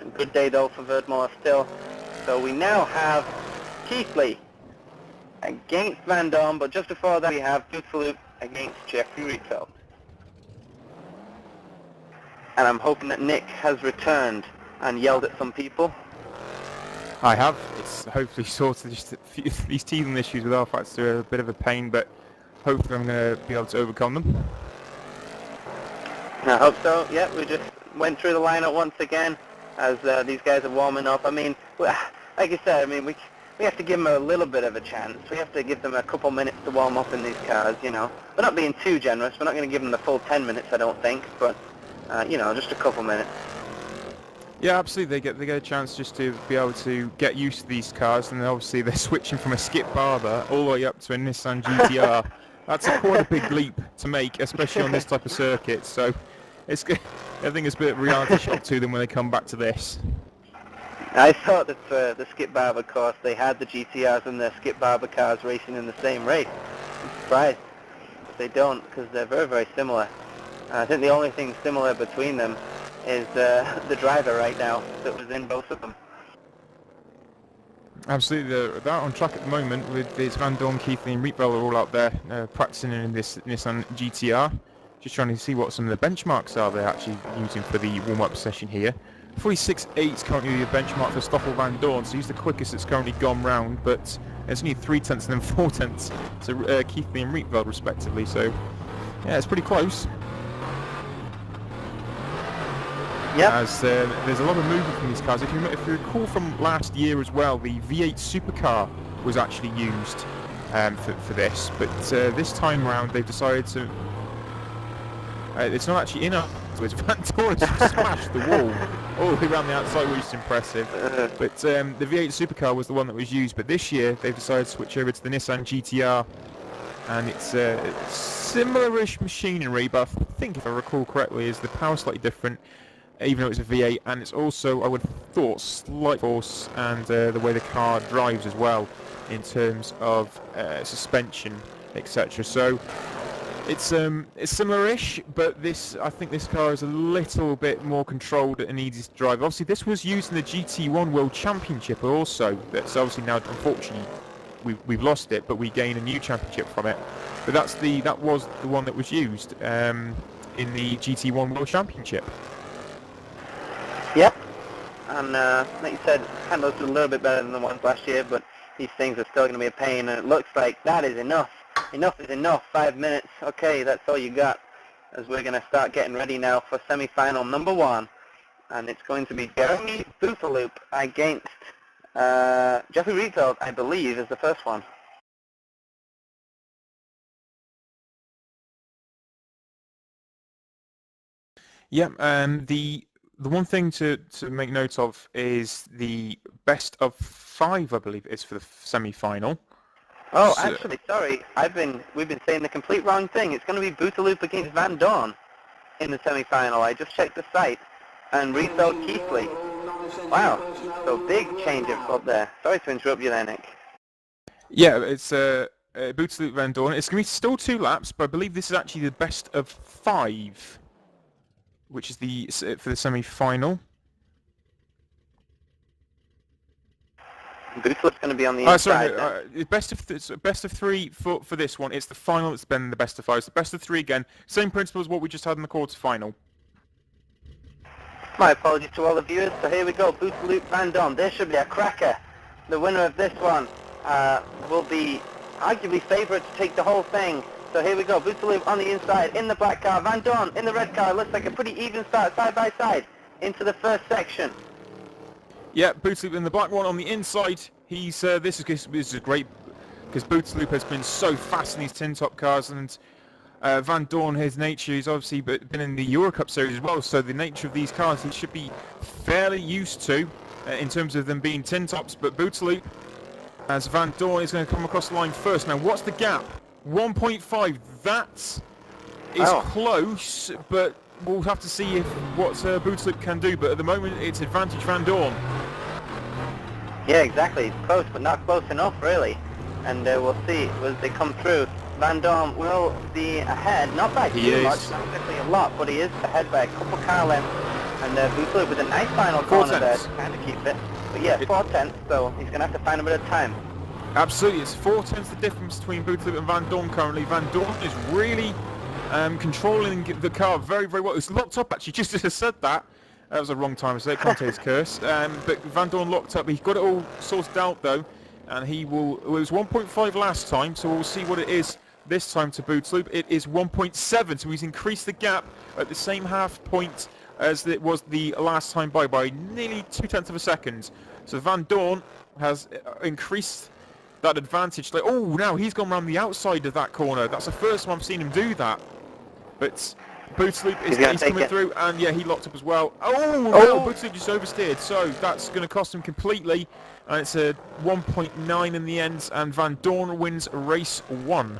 A good day though for Verdmuller still. So we now have Keithley against Van Dorn, but just before that we have Boothaloop against Jeffrey Rietveld. And I'm hoping that Nick has returned and yelled at some people. I have. It's hopefully sorted. Just these teething issues with rFactor are a bit of a pain, but hopefully I'm going to be able to overcome them. I hope so. Yeah, we just went through the lineup once again as these guys are warming up. I mean, like I said, I mean, we have to give them a little bit of a chance. We have to give them a couple minutes to warm up in these cars, you know. We're not being too generous. We're not going to give them the full 10 minutes, I don't think, but, you know, just a couple minutes. Yeah, absolutely. They get a chance just to be able to get used to these cars, and then obviously they're switching from a Skip Barber all the way up to a Nissan GTR. That's quite a big leap to make, especially on this type of circuit. So it's good. I think it's a bit of a reality shock to them when they come back to this. I thought that for the Skip Barber course, they had the GTRs and the Skip Barber cars racing in the same race. I'm surprised that they don't, because they're very, very similar. I think the only thing similar between them is the driver right now that was in both of them. Absolutely, they're on track at the moment with this Van Dorn, Keithley and Rietveld are all out there practicing in this Nissan GTR. Just trying to see what some of the benchmarks are they're actually using for the warm-up session here. 46.8 is currently the benchmark for Stoffel Van Dorn, so he's the quickest that's currently gone round, but it's only 3 tenths and then 4 tenths to Keithley and Rietveld respectively, so yeah, it's pretty close. Yep. As there's a lot of movement from these cars. If you recall from last year as well, the V8 supercar was actually used for this, but this time around they've decided to. It's not actually in so it's Van Dorn has smashed the wall all the way around the outside, which is impressive. But the V8 supercar was the one that was used, but this year they've decided to switch over to the Nissan GTR, and it's similar-ish machinery, but I think if I recall correctly, is the power slightly different. Even though it's a V8, and it's also, I would have thought, slight force and the way the car drives as well in terms of suspension, etc. So it's similar-ish, but I think this car is a little bit more controlled and easy to drive. Obviously, this was used in the GT1 World Championship also. That's obviously now, unfortunately, we've lost it, but we gain a new championship from it. But that was the one that was used in the GT1 World Championship. Yep, and like you said, handles a little bit better than the ones last year, but these things are still going to be a pain, and it looks like that is enough. Enough is enough. 5 minutes. Okay, that's all you got, as we're going to start getting ready now for semi-final number 1, and it's going to be Jeremy Boothaloop against Jeffrey Rietveld, I believe, is the first one. Yeah, the one thing to make note of is the best of 5, I believe, is for the semi-final. Oh, actually, sorry, we've been saying the complete wrong thing. It's going to be Boothaloop against Van Dorn in the semi-final. I just checked the site, and Rietveld Keithley. Wow, so big change up there. Sorry to interrupt you there, Nick. Yeah, it's Boothaloop Van Dorn. It's going to be still 2 laps, but I believe this is actually the best of 5. Which is for the semi-final. Boothaloop's going to be on the inside. Sorry, best of 3 for this one. It's the final. It's been the best of 5. It's the best of 3 again. Same principle as what we just had in the quarter-final. My apologies to all the viewers. So here we go. Boothaloop Van Dorn. There should be a cracker. The winner of this one will be arguably favourite to take the whole thing. So here we go, Bootsaloop on the inside, in the black car, Van Dorn in the red car. Looks like a pretty even start, side by side, into the first section. Yeah, Bootsloop in the black one on the inside. He's this is great because Bootsloop has been so fast in these tin top cars, and Van Dorn, his nature, he's obviously been in the Euro Cup series as well. So the nature of these cars, he should be fairly used to in terms of them being tin tops. But Bootsloop, as Van Dorn is going to come across the line first. Now, what's the gap? 1.5. That is close, but we'll have to see what Bootsloop can do. But at the moment, it's advantage Van Dorn. Yeah, exactly. It's close, but not close enough, really. And we'll see as they come through. Van Dorn will be ahead, not by too much, not exactly a lot, but he is ahead by a couple car lengths. And Bootsloop with a nice final corner there to kind of keep it. But yeah, 4/10, so he's going to have to find a bit of time. Absolutely, it's 4/10 the difference between Bootsloop and Van Dorn currently. Van Dorn is really controlling the car very, very well. It's locked up actually, just as I said that. That was a wrong time to say, commentator's curse. But Van Dorn locked up, he's got it all sorted out though. And he will, it was 1.5 last time, so we'll see what it is this time to Bootsloop. It is 1.7, so he's increased the gap at the same half point as it was the last time by nearly 0.2 of a second. So Van Dorn has increased that advantage. Like, oh, now he's gone around the outside of that corner. That's the first time I've seen him do that. But Bootsloop is coming through, and yeah, he locked up as well. Oh, no, Bootsloop just oversteered, so that's going to cost him completely. And it's a 1.9 in the end, and Van Dorn wins race 1.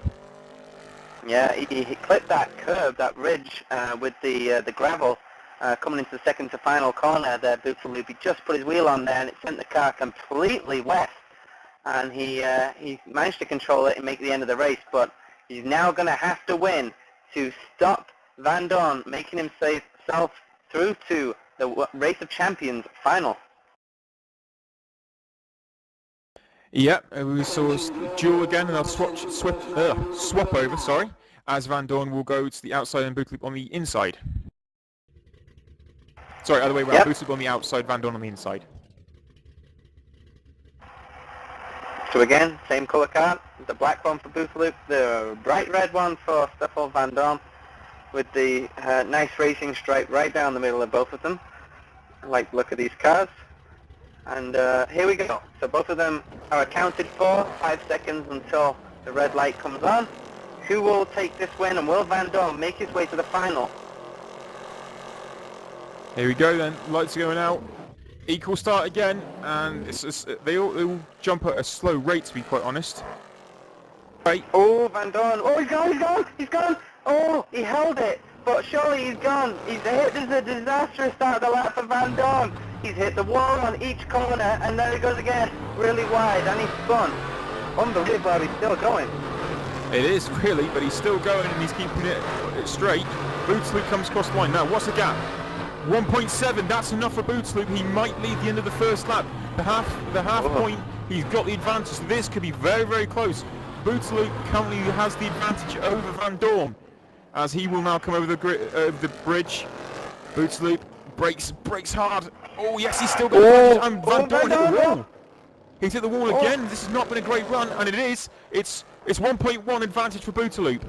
Yeah, he clipped that curb, that ridge with the gravel coming into the second to final corner there. Bootsloop, he just put his wheel on there, and it sent the car completely west. And he managed to control it and make the end of the race, but he's now going to have to win to stop Van Dorn, making himself through to the Race of Champions final. Yep, we saw duel again, and I'll swap over, sorry, as Van Dorn will go to the outside and Bootsloop on the inside. Sorry, other way around, Bootsloop on the outside, Van Dorn on the inside. So again, same colour car, the black one for Bootsloop, the bright red one for Stoffel Van Dorn, with the nice racing stripe right down the middle of both of them. I like the look of these cars. And here we go. So both of them are accounted for, 5 seconds until the red light comes on. Who will take this win, and will Van Dorn make his way to the final? Here we go then, lights are going out. Equal start again, and they all jump at a slow rate, to be quite honest. Right. Oh, Van Dorn. Oh, he's gone. Oh, he held it, but surely he's gone. He's hit. This is a disastrous start of the lap for Van Dorn. He's hit the wall on each corner, and there he goes again, really wide, and he's spun. Unbelievable, he's still going. It is, really, but he's still going, and he's keeping it straight. Bootsloop comes across the line. Now, what's the gap? 1.7, that's enough for Bootsloop. He might lead the end of the first lap. The half point, he's got the advantage. So this could be very, very close. Bootsloop currently has the advantage over Van Dorn, as he will now come over the bridge. Bootsloop brakes hard. Oh yes, he's still got advantage. And Van Dorn hit the wall. He's hit the wall again. This has not been a great run, and it is. It's 1.1 advantage for Bootsloop.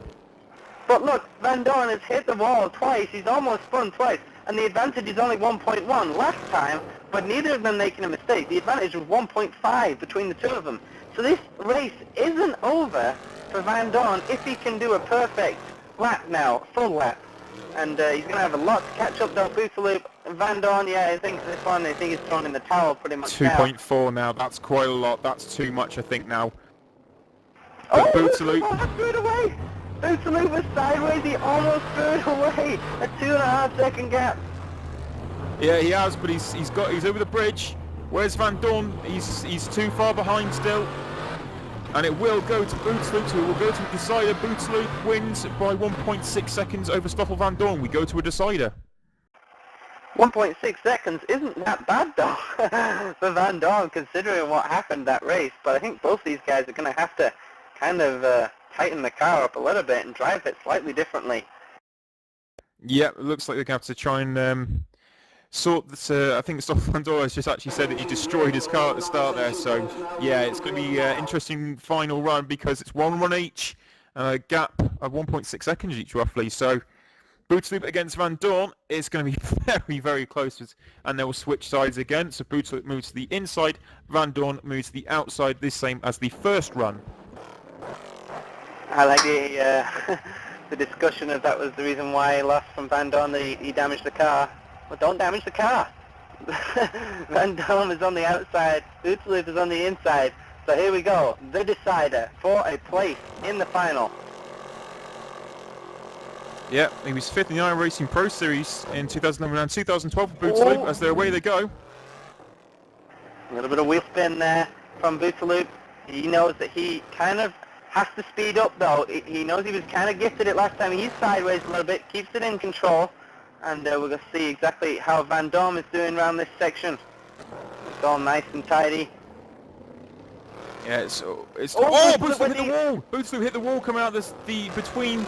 But look, Van Dorn has hit the wall twice. He's almost spun twice, and the advantage is only 1.1 last time. But neither of them making a mistake. The advantage was 1.5 between the two of them. So this race isn't over for Van Dorn if he can do a perfect lap now, full lap. And he's going to have a lot to catch up though. Bootsloop, Van Dorn, yeah, I think this one, I think he's thrown in the towel pretty much 2.4 now, that's quite a lot. That's too much, I think, now. But Bootsloop... threw it away! Bootsloop was sideways, he almost threw it away! A 2.5 second gap. Yeah, he has, but he's over the bridge. Where's Van Dorn? He's too far behind still. And it will go to Bootsloop, so it will go to a decider. Bootsloop wins by 1.6 seconds over Stoffel Van Dorn. We go to a decider. 1.6 seconds isn't that bad though for Van Dorn, considering what happened that race. But I think both these guys are going to have to kind of tighten the car up a little bit and drive it slightly differently. Yeah, it looks like they're going to have to try and Sort I think Stoffel Vandoorne has just actually said that he destroyed his car at the start there. So yeah, it's going to be an interesting final run because it's 1-1 each, a gap of 1.6 seconds each roughly. So Bootsloop against Vandoorne is going to be very, very close, and they will switch sides again. So Bootsloop moves to the inside, Vandoorne moves to the outside, the same as the first run. I like the the discussion of that was the reason why he lost from Vandoorne. He damaged the car. Well, don't damage the car. Vandoorne is on the outside, Bootsloop is on the inside. So here we go, the decider for a place in the final. Yeah, he was 5th in the iRacing Pro Series in 2011 and 2012 for Bootsloop, as away they go. A little bit of wheel spin there from Bootsloop. He knows that he kind of has to speed up though. He knows he was kind of gifted it last time. He's sideways a little bit, keeps it in control. And we're going to see exactly how Vandoorne is doing around this section. It's all nice and tidy. Yeah, Bootsloop hit the wall! Bootsloop hit the wall coming out between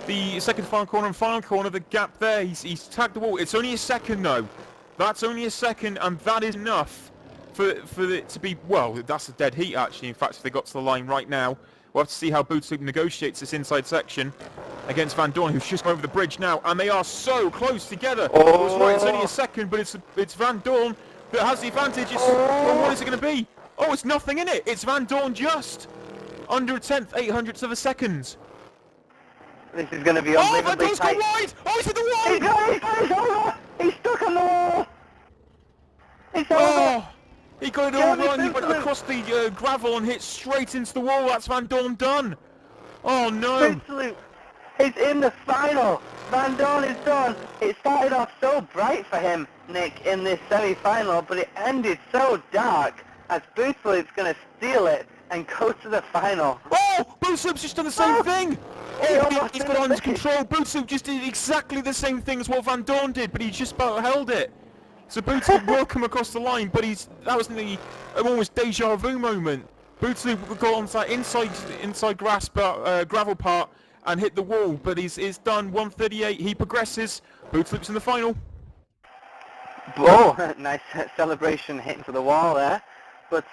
the second final corner and final corner, the gap there. He's tagged the wall. It's only a second though. That's only a second, and that is enough for it to be, well, that's a dead heat actually. In fact, if they got to the line right now, we'll have to see how Bootsloop negotiates this inside section against Vandoorne, who's just over the bridge now, and they are so close together. I was right, it's only a second, but it's Vandoorne that has the advantage. Well, what is it going to be? Oh, it's nothing in it. It's Vandoorne just under a tenth, 800ths of a second. This is going to be unbelievably Vandoorne's tight. gone wide! Oh, he's hit the wall! He's stuck on the wall! It's over! Oh, he got it all wrong. He went across the gravel and hit straight into the wall. That's Vandoorne done. Oh no! Bootsloop is in the final. Vandoorne is done. It started off so bright for him, Nick, in this semi-final, but it ended so dark as Bootsloop's going to steal it and go to the final. Oh, Bootsloop's just done the same thing. Oh, he's got it under control. Bootsloop just did exactly the same thing as what Vandoorne did, but he just about held it. So Bootsloop will come across the line, but that was the almost deja vu moment. Bootsloop got on that inside gravel part and hit the wall, but he's done 138. He progresses. Bootsloop's in the final. Oh, nice celebration hitting to the wall there. But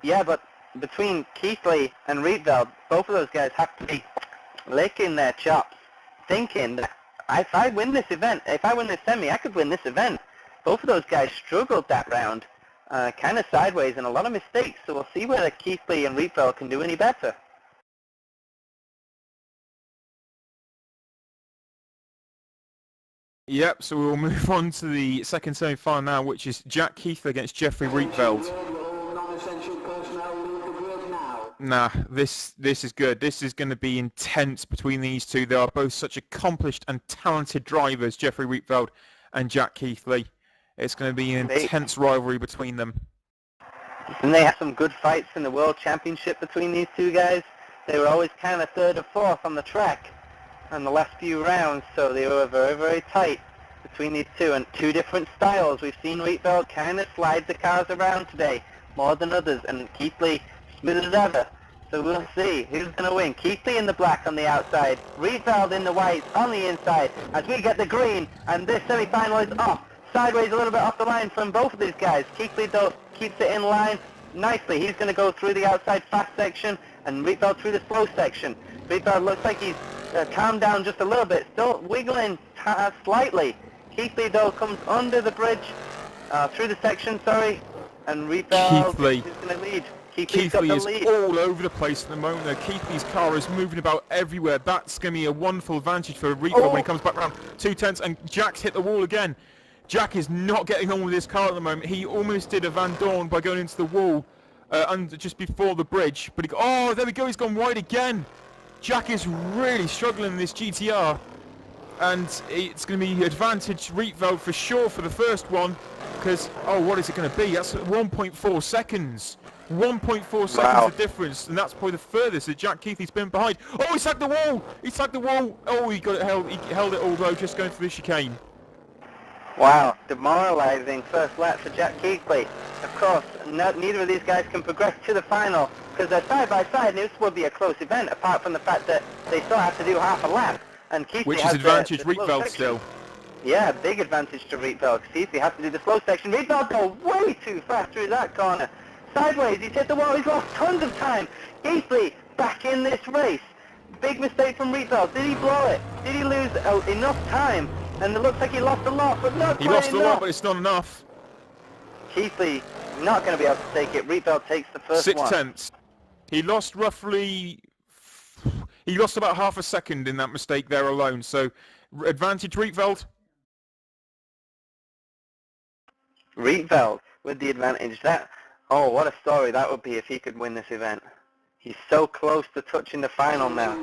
yeah, but between Keithley and Rietveld, both of those guys have to be licking their chops, thinking that if I win this event, if I win this semi, I could win this event. Both of those guys struggled that round, kind of sideways, and a lot of mistakes. So we'll see whether Keithley and Rietveld can do any better. Yep, so we'll move on to the second semi-final now, which is Jack Keithley against Jeffrey Rietveld. Nah, this is good. This is going to be intense between these two. They are both such accomplished and talented drivers, Jeffrey Rietveld and Jack Keithley. It's going to be an intense rivalry between them. And they had some good fights in the World Championship between these two guys. They were always kind of third or fourth on the track in the last few rounds, so they were very, very tight between these two, and two different styles. We've seen Rietveld kind of slide the cars around today more than others, and Keithley smooth as ever. So we'll see who's going to win. Keithley in the black on the outside, Rietveld in the white on the inside, as we get the green, and this semi-final is off. Sideways a little bit off the line from both of these guys. Keithley though keeps it in line nicely. He's going to go through the outside fast section and Rietveld through the slow section. Rietveld looks like he's calmed down just a little bit, still wiggling slightly. Keithley though comes under the bridge, through the section, sorry, and Rietveld is going to lead. Keithley is all over the place at the moment though. Keithley's car is moving about everywhere. That's going to be a wonderful advantage for Rietveld when he comes back around 2/10, and Jack's hit the wall again. Jack is not getting on with his car at the moment. He almost did a Vandoorne by going into the wall just before the bridge. But oh, there we go. He's gone wide again. Jack is really struggling in this GTR. And it's going to be advantage Rietveld for sure for the first one. Because, oh, what is it going to be? That's 1.4 seconds. 1.4 seconds of difference. And that's probably the furthest that Jack Keithley's been behind. Oh, he sagged the wall. He sagged the wall. Oh, he got it held. He held it all though, just going through the chicane. Wow, demoralizing first lap for Jack Keithley. Of course, neither of these guys can progress to the final because they're side by side, and this will be a close event, apart from the fact that they still have to do half a lap. And Keithley which is advantage Rietveld still. Yeah, big advantage to Rietveld. See if he has to do the slow section. Rietveld go way too fast through that corner. Sideways, he's hit the wall, he's lost tons of time. Keithley back in this race. Big mistake from Rietveld. Did he blow it? Did he lose enough time? And it looks like he lost a lot, but not quite enough. He lost a lot, but it's not enough. Keithley not going to be able to take it. Rietveld takes the first 6/10. He lost roughly... He lost about half a second in that mistake there alone. So, advantage Rietveld. Rietveld with the advantage. Oh, what a story that would be if he could win this event. He's so close to touching the final now.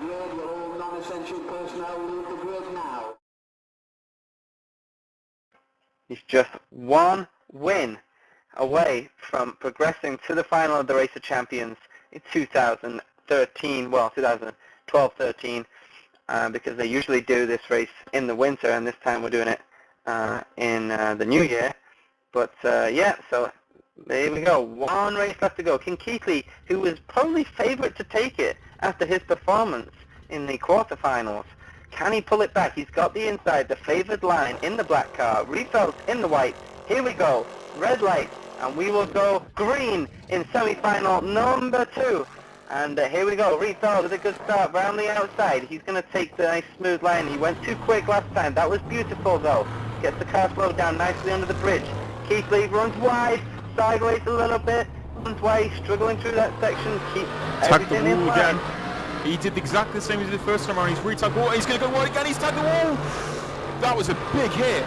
He's just one win away from progressing to the final of the Race of Champions in 2013, well, 2012-13, because they usually do this race in the winter, and this time we're doing it in the new year. But yeah, so there we go. One race left to go. King Keithley, who was probably favourite to take it after his performance in the quarterfinals, can he pull it back? He's got the inside, the favoured line in the black car. Rietveld in the white. Here we go. Red light, and we will go green in semi-final number 2. And here we go. Rietveld with a good start round the outside. He's going to take the nice smooth line. He went too quick last time. That was beautiful though. Gets the car slowed down nicely under the bridge. Keithley runs wide, sideways a little bit, runs wide, struggling through that section, keeps everything in line. He did exactly the same as he did the first time around. He's re-tagged the wall. He's going to go wide again. He's tagged the wall. That was a big hit.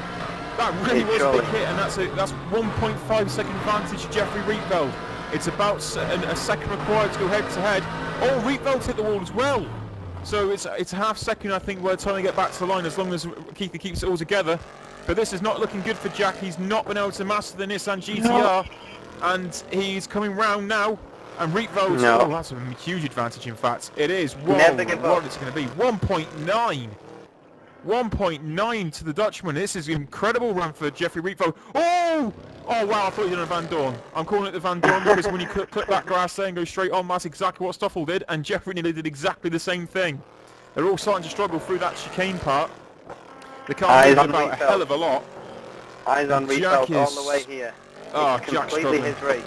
That really was a big hit, and that's 1.5 second advantage to Jeffrey Rietveld. It's about a second required to go head to head. Oh, Rietveld hit the wall as well. So it's a half second, I think, by the time they get back to the line, as long as Keithley keeps it all together. But this is not looking good for Jack. He's not been able to master the Nissan GTR, and he's coming round now. And Rietveld, oh, that's a huge advantage, in fact. It is. Whoa, never give up. What it's going to be. 1.9. 1.9 to the Dutchman. This is an incredible run for Jeffrey Rietveld. Oh! Oh, wow, I thought you did a Van Dorn. I'm calling it the Van Dorn because when you clip that grass there and go straight on, that's exactly what Stoffel did, and Jeffrey nearly did exactly the same thing. They're all starting to struggle through that chicane part. The car moves about a hell of a lot. Eyes on Rietveld all the way here. Oh, it's Jack's completely his race.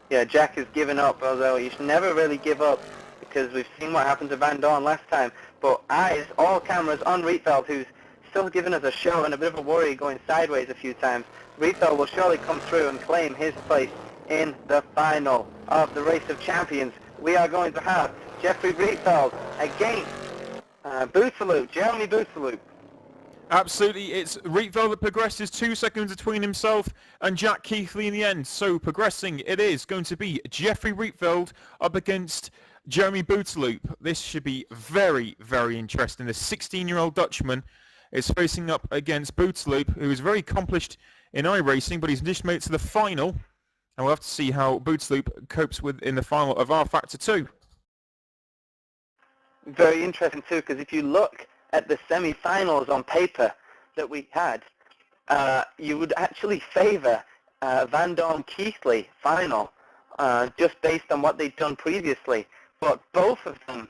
Yeah, Jack has given up, although you should never really give up because we've seen what happened to Van Dorn last time. But eyes, all cameras on Rietveld, who's still giving us a show and a bit of a worry going sideways a few times. Rietveld will surely come through and claim his place in the final of the Race of Champions. We are going to have Jeffrey Rietveld against Bootsaloop, Jeremy Bootsaloop. Absolutely, it's Rietveld that progresses 2 seconds between himself and Jack Keithley in the end. So progressing, it is going to be Jeffrey Rietveld up against Jeremy Bootsaloop. This should be very, very interesting. The 16-year-old Dutchman is facing up against Bootsaloop, who is very accomplished in iRacing, but he's just made it to the final. And we'll have to see how Bootsaloop copes with in the final of rFactor 2. Very interesting too, because if you look at the semi-finals on paper that we had, you would actually favour Van Dorn Keithley final, just based on what they'd done previously. But both of them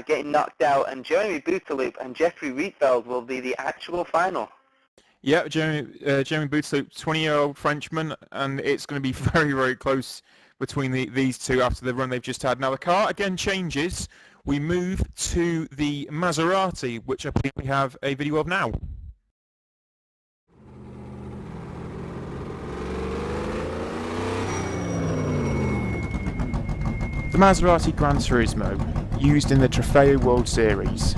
getting knocked out, and Jeremy Bootsaloop and Jeffrey Rietveld will be the actual final. Yeah, Jeremy Bootsaloop, 20-year-old Frenchman, and it's going to be very, very close between these two after the run they've just had. Now the car again changes. We move to the Maserati, which I believe we have a video of now. The Maserati Gran Turismo, used in the Trofeo World Series.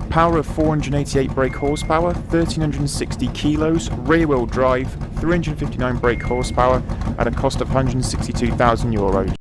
Power of 488 brake horsepower, 1360 kilos, rear-wheel drive, 359 brake horsepower at a cost of €162,000.